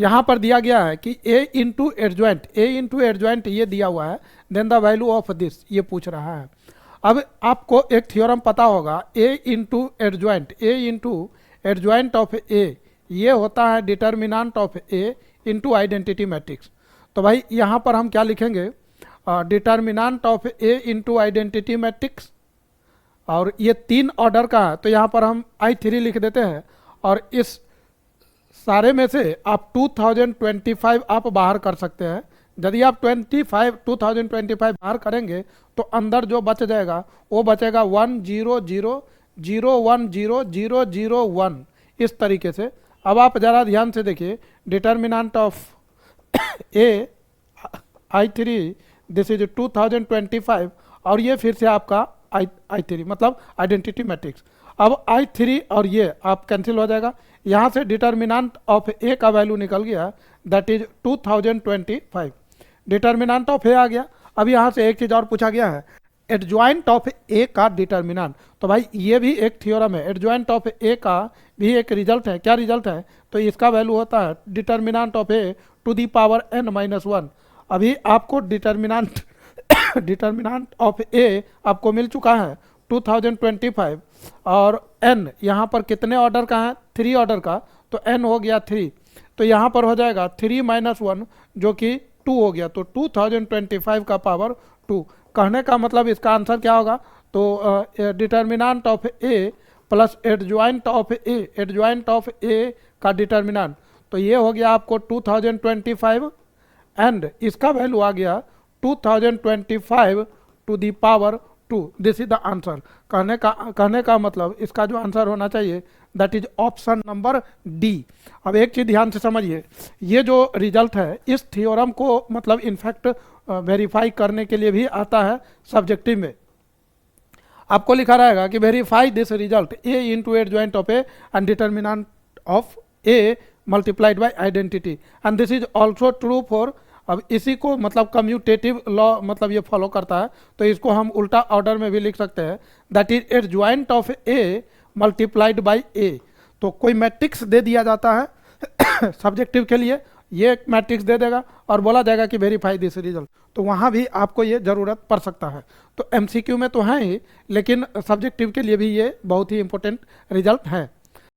यहाँ पर दिया गया है कि a इंटू एडजॉइंट ये दिया हुआ है, then the value of this ये पूछ रहा है। अब आपको एक थ्योरम पता होगा, a into adjoint of a ये होता है determinant of a into identity matrix. तो भाई यहाँ पर हम क्या लिखेंगे, determinant of a into identity matrix, और ये 3 ऑर्डर का है तो यहाँ पर हम I3 लिख देते हैं, और इस सारे में से आप 2025 आप बाहर कर सकते हैं। यदि आप 2025 बाहर करेंगे तो अंदर जो बच जाएगा वो बचेगा 100010001 इस तरीके से। अब आप ज़रा ध्यान से देखिए, determinant of A I3 this is 2025, और ये फिर से आपका I3 मतलब आइडेंटिटी मैट्रिक्स। अब I3 और ये आप कैंसिल हो जाएगा, यहाँ से डिटर्मिनेंट ऑफ ए का वैल्यू निकल गया, दैट इज 2025। डिटर्मिनेंट ऑफ ए आ गया। अब यहाँ से एक चीज़ और पूछा गया है, एडजॉइंट ऑफ ए का डिटर्मिनेंट। तो भाई ये भी एक थ्योरम है, एडजॉइंट ऑफ ए का भी एक रिजल्ट है। क्या रिजल्ट है, तो इसका वैल्यू होता है determinant of A to the power n-1। अभी आपको डिटर्मिनेंट ऑफ ए आपको मिल चुका है 2025, और n यहाँ पर कितने ऑर्डर का है, 3 ऑर्डर का, तो n हो गया 3, तो यहाँ पर हो जाएगा 3 - 1 जो कि 2 हो गया, तो 2025 का पावर 2। कहने का मतलब इसका आंसर क्या होगा, तो determinant of A plus adjoint of A का डिटर्मिनेंट, तो ये हो गया आपको 2025, एंड इसका वैल्यू आ गया 2025 to the power 2। This is the answer. कहने का मतलब इसका जो आंसर होना चाहिए that is option number D. अब एक चीज़ ध्यान से समझिए, ये जो रिजल्ट है इस थ्योरम को मतलब इनफैक्ट वेरीफाई करने के लिए भी आता है सब्जेक्टिव में। आपको लिखा रहेगा कि verify this result A into adjoint of A and determinant of A multiplied bye identity, and this is also true for. अब इसी को मतलब कम्यूटेटिव लॉ मतलब ये फॉलो करता है, तो इसको हम उल्टा ऑर्डर में भी लिख सकते हैं, that is adjoint of A multiplied by A. तो कोई मैट्रिक्स दे दिया जाता है सब्जेक्टिव के लिए, ये एक मैट्रिक्स दे देगा और बोला जाएगा कि वेरीफाई दिस रिजल्ट, तो वहाँ भी आपको ये ज़रूरत पड़ सकता है। तो MCQ में तो है ही, लेकिन सब्जेक्टिव के लिए भी ये बहुत ही इंपॉर्टेंट रिजल्ट है।